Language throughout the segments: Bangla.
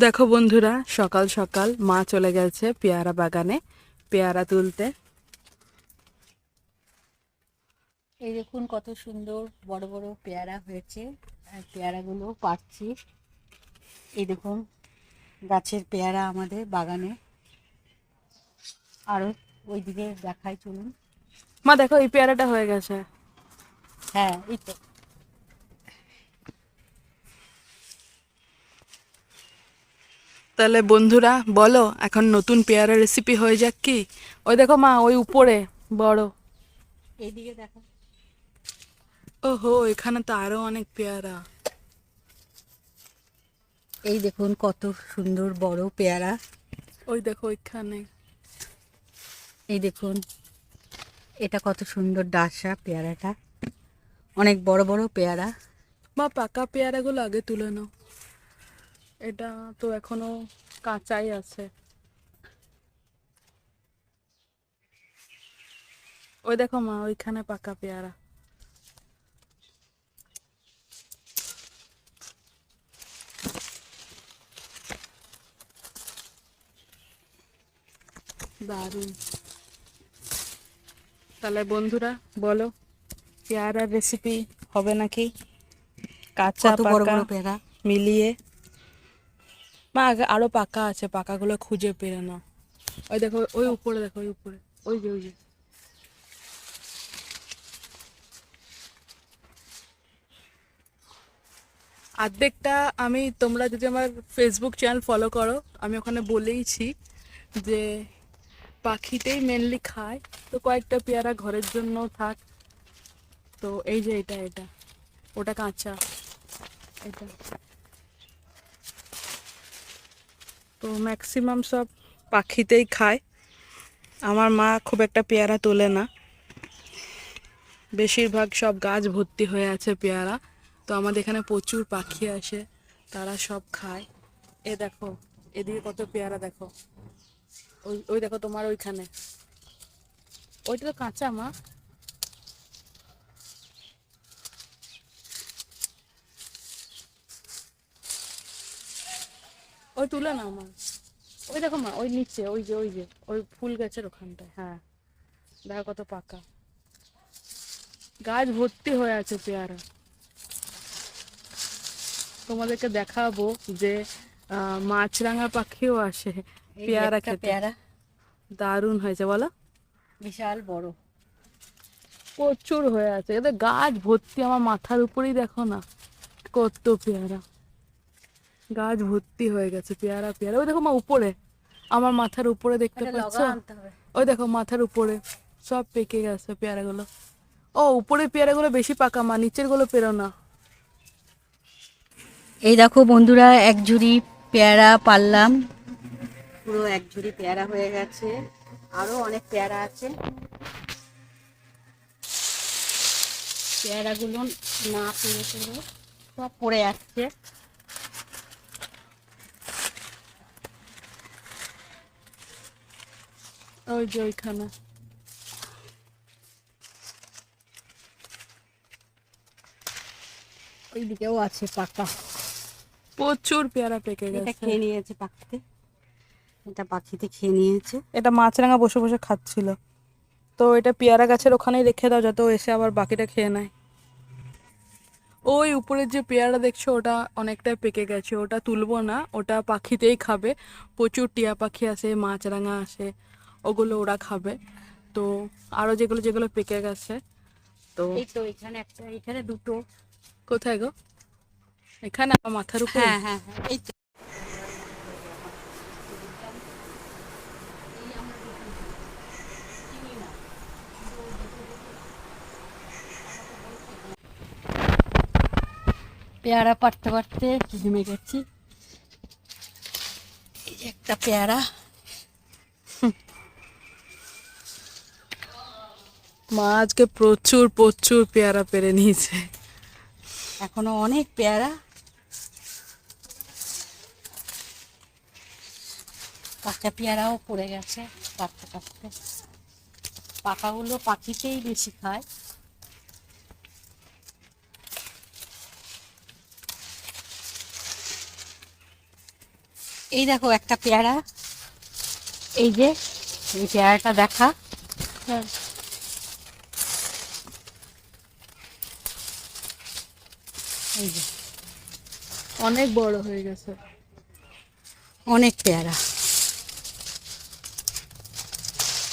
দেখো বন্ধুরা, সকাল সকাল মা চলে গেছে পেয়ারা বাগানে পেয়ারা তুলতে। এই দেখুন কত সুন্দর বড় বড় পেয়ারা হয়েছে। আর পেয়ারাগুলো পাড়ছি। এই দেখুন গাছের পেয়ারা আমাদের বাগানে। আরো ওইদিকে দেখাই, চলুন। মা দেখো, এই পেয়ারাটা হয়ে গেছে। হ্যাঁ, এই তো। তাহলে বন্ধুরা বলো, এখন নতুন পেয়ারা রেসিপি হয়ে যাক কি? ওই দেখো মা, ওই উপরে বড়। এইদিকে দেখো। ওহো, এখানে তো আরো অনেক পেয়ারা। এই দেখুন কত সুন্দর বড় পেয়ারা। ওই দেখো ওইখানে। এই দেখুন এটা কত সুন্দর ডাসা পেয়ারাটা। অনেক বড় বড় পেয়ারা। মা, পাকা পেয়ারাগুলো আগে তুলে নাও। এটা তো এখনো কাঁচাই আছে। ওই দেখো মা, ওইখানে পাকা পেয়ারা। দারুণ। তাহলে বন্ধুরা বলো, পেয়ারার রেসিপি হবে নাকি? কাঁচা কত বড় পাকা বড় পেয়ারা। মিলিয়ে। মা, আগে আরো পাকা আছে, পাকাগুলো খুঁজে পেরে নাও। ওই দেখো, ওই উপরে দেখো, ওই উপরে। ওই যে, ওই যে। অর্ধেকটা আমি, তোমরা যদি আমার ফেসবুক চ্যানেল ফলো করো, আমি ওখানে বলেইছি যে পাখিতেই মেনলি খায়, তো কয়েকটা পেয়ারা ঘরের জন্য থাক। তো এই যে এটা এটা, ওটা কাঁচা, এটা। তো ম্যাক্সিমাম সব পাখিতেই খায়। আমার মা খুব একটা পেয়ারা তোলে না, বেশিরভাগ সব গাছ ভর্তি হয়ে আছে পেয়ারা। তো আমাদের এখানে প্রচুর পাখি আসে, তারা সব খায়। এ দেখো, এদিকে কত পেয়ারা দেখো। ওই ওই দেখো তোমার ওইখানে। ওইটা তো কাঁচা মা। ওই তুলে না মা। ওই দেখো মা, ওই নিচে, ওই যে, ওই যে, ওই ফুল গাছের ওখানটায়। হ্যাঁ, দেখো কত পাকা। গাছ ভর্তি হয়ে আছে পেয়ারা। তোমাদেরকে দেখাবো যে মাছরাঙা পাখিও আসে এই যে পেয়ারা একটা খেতে। পেয়ারা দারুণ হয়েছে বলো। বিশাল বড়। প্রচুর হয়ে আছে, এদের গাছ ভর্তি। আমার মাথার উপরেই দেখো না কত পেয়ারা। গাছ ভর্তি হয়ে গেছে পেয়ারা পেয়ারা। ওই দেখো মা, উপরে আমার মাথার উপরে দেখতে এটা পাচ্ছ? লগা আনতে হবে। ওই দেখো মাথার উপরে সব পেকে গেছে পেয়ারাগুলো। ও, উপরে পেয়ারাগুলো বেশি পাকা মা, নিচের গুলো পেরো না। এই দেখো বন্ধুরা, এক ঝুড়ি পেয়ারা পারলাম। পুরো এক ঝুড়ি পেয়ারা হয়ে গেছে। আরো অনেক পেয়ারা আছে। পেয়ারাগুলো না পেরে পেরে সব পড়ে যাচ্ছে। ওই যে ওইখানে। ওইদিকেও আছে পাকা। প্রচুর পেয়ারা পেকে এটা গেছে। খেয়ে নিয়েছে পাখিতে। এটা পাখিতে খেয়ে নিয়েছে। এটা মাছরাঙা বসে বসে খাচ্ছিল। তো এটা পেয়ারা গাছের ওখানেই রেখে দাও, যাতে ও এসে আবার বাকিটা খেয়ে নেয়। ওই উপরের যে পেয়ারা দেখছো, ওটা অনেকটাই পেকে গেছে, ওটা তুলবো না, ওটা পাখিতেই খাবে। প্রচুর টিয়া পাখি আসে, মাছরাঙা আসে, ওগুলো ওরা খাবে। তো আরো যেগুলো যেগুলো পেকে গেছে। তো এই তো এখানে একটা, এখানে দুটো। কোথায় গো? এখানে আমার মাথার উপরে। হ্যাঁ হ্যাঁ হ্যাঁ, এই তো। পেয়ারা পাড়তে পাড়তে ঘেমে গেছি। এই যে একটা পেয়ারা। মা আজকে প্রচুর প্রচুর পেয়ারা পেরে নিয়েছে। এখনো অনেক পেয়ারা। কাঁচা পেয়ারাও পড়ে গেছে পাড়তে পাড়তে। পাকাগুলো পাখিতেই বেশি খায়। এই দেখো একটা পেয়ারা, এই যে এই পেয়ারাটা দেখা। হ্যাঁ, এই যে অনেক বড় হয়ে গেছে। অনেক পেয়ারা,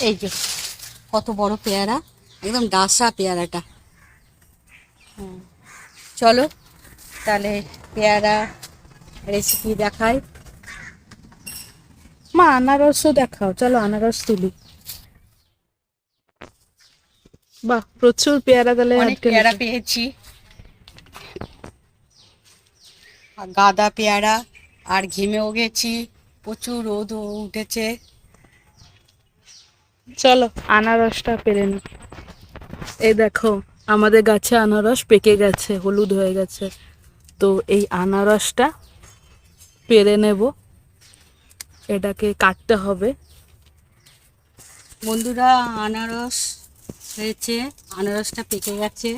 এই যে কত বড় পেয়ারা, একদম ডাসা পেয়ারাটা। চলো তাহলে পেয়ারা রেসিপি দেখাই। মা আনারসও দেখাও, চলো আনারস তুলি। বাহ, প্রচুর পেয়ারা তাহলে অনেক আজকে পেয়ারা হয়েছে। পেয়েছি, আর গাদা পেয়ারা, আর ঘেমেও গেছি, প্রচুর রোদ উঠেছে। চলো আনারসটা পেরে নি। এই দেখো আমাদের গাছে আনারস পেকে গেছে, হলুদ হয়ে গেছে। তো এই আনারসটা পেরে নেব, এটাকে কাটতে হবে। বন্ধুরা, আনারস হয়েছে, আনারসটা পেকে গেছে,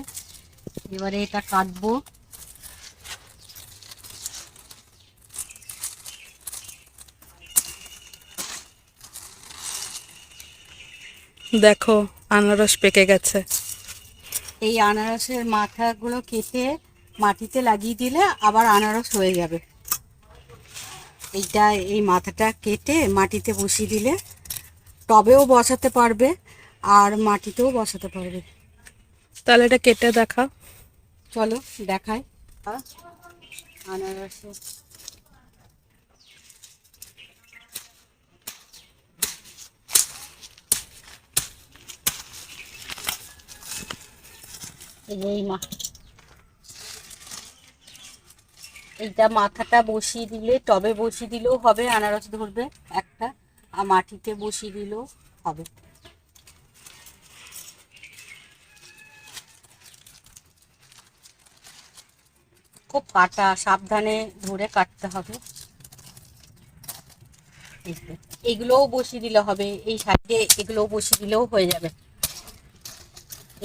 এবারে এটা কাটবো। দেখো আনারস পেকে গেছে। এই আনারসের মাথাগুলো কেটে মাটিতে লাগিয়ে দিলে আবার আনারস হয়ে যাবে। এইটা, এই মাথাটা কেটে মাটিতে বসিয়ে দিলে টবেও বসাতে পারবে আর মাটিতেও বসাতে পারবে। তাহলে এটা কেটে দেখা। চলো দেখাই আনারসের। এইটা মাথাটা বসিয়ে দিলে, টবে বসিয়ে দিলেও হবে, আনারস ধরবে একটা, আর মাটিতে বসিয়ে দিলেও হবে। খুব কাটা সাবধানে ধরে কাটতে হবে। এগুলোও বসিয়ে দিলে হবে, এই সাইডে এগুলোও বসিয়ে দিলেও হয়ে যাবে।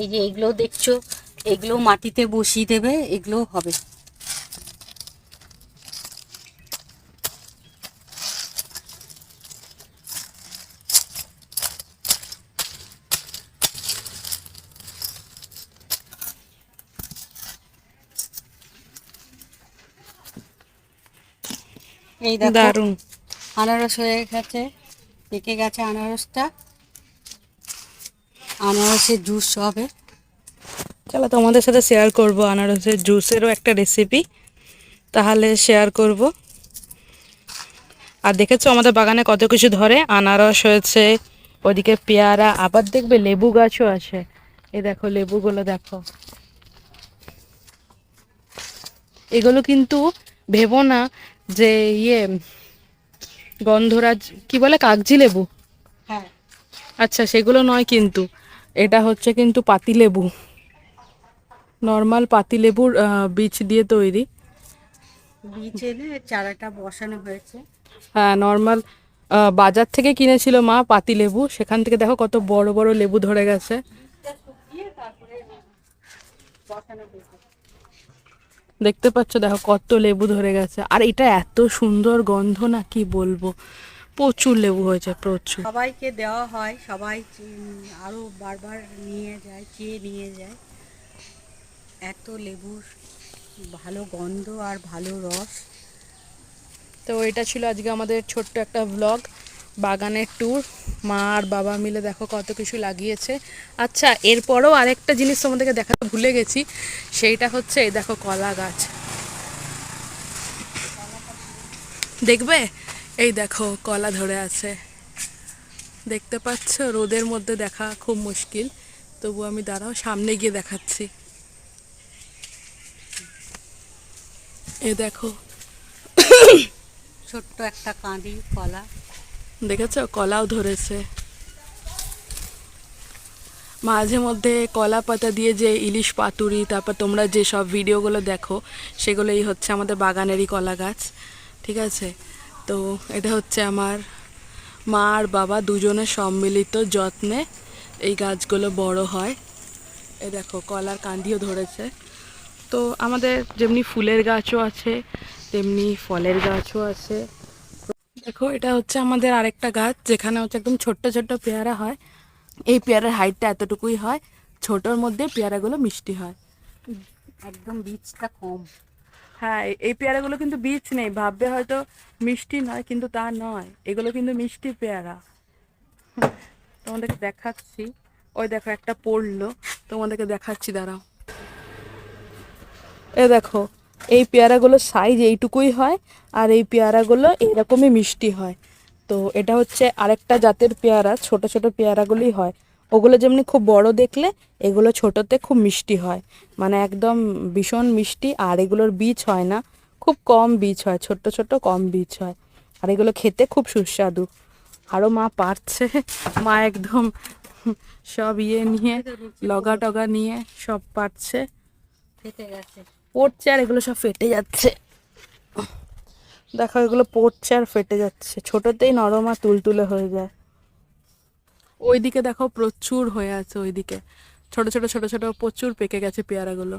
এই যে এগুলো দেখছো, এগুলো মাটিতে বসিয়ে দেবে, এগুলোও হবে। এই দেখো দারুণ। আনারস হয়ে গেছে, পেকে গেছে আনারসটা, আনারসের জুস হবে। চলো তোমাদের সাথে শেয়ার করব আনারসের জুসেরও একটা রেসিপি, তাহলে শেয়ার করব। আর দেখেছো আমাদের বাগানে কত কিছু ধরে, আনারস হয়েছে, ওদিকে পেয়ারা, আবার দেখবে লেবু গাছও আছে। এই দেখো লেবুগুলো দেখো। এগুলো কিন্তু ভেবো না যে গন্ধরাজ কি বলে, কাগজি লেবু। হ্যাঁ, আচ্ছা সেগুলো নয় কিন্তু, এটা হচ্ছে কিন্তু পাতিলেবু, নর্মাল পাতিলেবুর বীজ দিয়ে তৈরি। বীজ এনে চারাটা বসানো হয়েছে। হ্যাঁ নর্মাল, বাজার থেকে কিনেছিল মা পাতিলেবু, সেখান থেকে দেখো কত বড় বড় লেবু ধরে গেছে। বীজটা শুকিয়ে তারপরে বসানো হয়েছে। দেখতে পাচ্ছ দেখো কত লেবু ধরে গেছে, আর এটা এত সুন্দর গন্ধ না কি বলবো, প্রচুর লেবু হয়েছে প্রচুর। সবাইকে দেওয়া হয়, সবাই আরও বারবার নিয়ে যায়, চেয়ে নিয়ে যায়। এত লেবুর ভালো গন্ধ আর ভালো রস। তো এটা ছিল আজকে আমাদের ছোট্ট একটা ব্লগ, বাগানের ট্যুর। মা আর বাবা মিলে দেখো কত কিছু লাগিয়েছে। আচ্ছা এরপরেও আরেকটা জিনিস তোমাদেরকে দেখাতে ভুলে গেছি, সেইটা হচ্ছে এই দেখো কলা গাছ, দেখবে এই দেখো কলা ধরে আছে, দেখতে পাচ্ছ? রোদের মধ্যে দেখা খুব মুশকিল, তবু আমি দাঁড়াও সামনে গিয়ে দেখাচ্ছি। এ দেখো ছোট্ট একটা কাঁদি কলা। দেখেছো কলাও ধরেছে। মাঝে মধ্যে কলা পাতা দিয়ে যে ইলিশ পাতুরি, তারপর তোমরা যে সব ভিডিওগুলো দেখো, সেগুলোই হচ্ছে আমাদের বাগানেরই কলা গাছ, ঠিক আছে? তো এটা হচ্ছে আমার মা আর বাবা দুজনের সম্মিলিত যত্নে এই গাছগুলো বড় হয়। এই দেখো কলার কান্দিও ধরেছে। তো আমাদের যেমনি ফুলের গাছও আছে, তেমনি ফলের গাছও আছে। দেখো এটা হচ্ছে আমাদের আরেকটা গাছ, যেখানে হচ্ছে একদম ছোট্ট ছোট্ট পেয়ারা হয়। এই পেয়ারার হাইটটা এতটুকুই হয়, ছোটোর মধ্যে পেয়ারাগুলো মিষ্টি হয়। একদম বীজটা কম। হ্যাঁ, এই পেয়ারাগুলো কিন্তু বীজ নেই, ভাববে হয়তো মিষ্টি নয়, কিন্তু তা নয়, এগুলো কিন্তু মিষ্টি পেয়ারা। তোমাদেরকে দেখাচ্ছি, ওই দেখো একটা পড়লো, তোমাদেরকে দেখাচ্ছি, দাঁড়াও। এ দেখো, এই পেয়ারাগুলোর সাইজ এইটুকুই হয়, আর এই পেয়ারাগুলো এরকমই মিষ্টি হয়। তো এটা হচ্ছে আরেকটা জাতের পেয়ারা, ছোট ছোট পেয়ারাগুলোই হয়। ওগুলো যেমনি খুব বড় দেখলে, এগুলো ছোটতে খুব মিষ্টি হয়, মানে একদম ভীষণ মিষ্টি। আর এগুলোর বীজ হয় না, খুব কম বীজ হয়, ছোট্ট ছোট্ট কম বীজ হয়। আর এগুলো খেতে খুব সুস্বাদু। আরও মা পারছে, মা একদম সব ইয়ে নিয়ে, লগা টগা নিয়ে সব পারছে, ফেটে গেছে। পড়ছে, আর এগুলো সব ফেটে যাচ্ছে। দেখো এগুলো পড়ছে আর ফেটে যাচ্ছে, ছোটতেই নরম আর তুলতুলে হয়ে যায়। ওইদিকে দেখো প্রচুর হয়ে আছে, ওইদিকে ছোট ছোট ছোট ছোট প্রচুর পেকে গেছে পেয়ারাগুলো।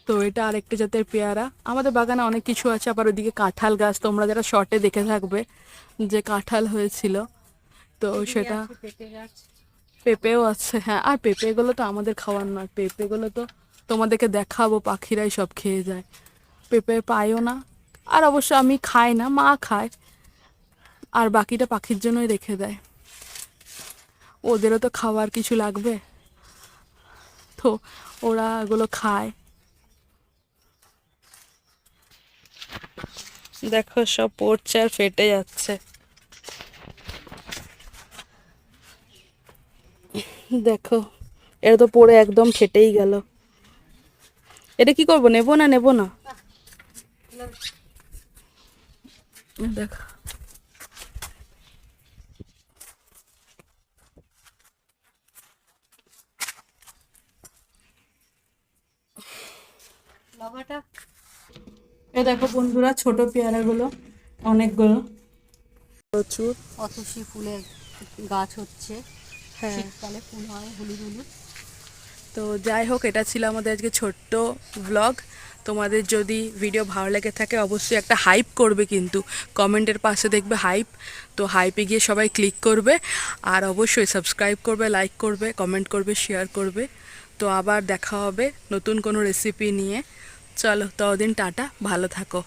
তো এটা আরেকটা জাতের পেয়ারা। আমাদের বাগানে অনেক কিছু আছে, আবার ওইদিকে কাঁঠাল গাছ, তোমরা যারা শর্টে দেখে থাকবে যে কাঁঠাল হয়েছিল, তো এদিকে সেটা। আছে পেঁপে গাছ। পেঁপেও আছে, হ্যাঁ। আর পেঁপেগুলো তো আমাদের খাওয়ার নয়, পেঁপেগুলো তো তোমাদেরকে দেখাবো, পাখিরাই সব খেয়ে যায়, পেঁপে পাইও না। আর অবশ্য আমি খাই না, মা খায়, আর বাকিটা পাখির জন্যই রেখে দেয়, ওদেরও তো খাওয়ার কিছু লাগবে, তো ওরা এগুলো খায়। দেখো সব পড়ছে আর ফেটে যাচ্ছে, দেখো এটা তো পড়ে একদম ফেটেই গেল। এটা কি করবো, নেবো না নেবো না? দেখো লগাটা এ দেখো বন্ধুরা, ছোট পেয়ারাগুলো অনেকগুলো, প্রচুর। অতসী ফুলের গাছ হচ্ছে, হ্যাঁ, শীতকালে ফুল হয় হলুদ হলুদ। তো যাই হোক, এটা ছিল আমাদের আজকে ছোট্ট ব্লগ। তোমাদের যদি ভিডিও ভালো লেগে থাকে, অবশ্যই একটা হাইপ করবে, কিন্তু কমেন্টের পাশে দেখবে হাইপ, তো হাইপে গিয়ে সবাই ক্লিক করবে, আর অবশ্যই সাবস্ক্রাইব করবে, লাইক করবে, কমেন্ট করবে, শেয়ার করবে। তো আবার দেখা হবে নতুন কোনো রেসিপি নিয়ে। চলো, ততদিন টাটা, ভালো থাকো।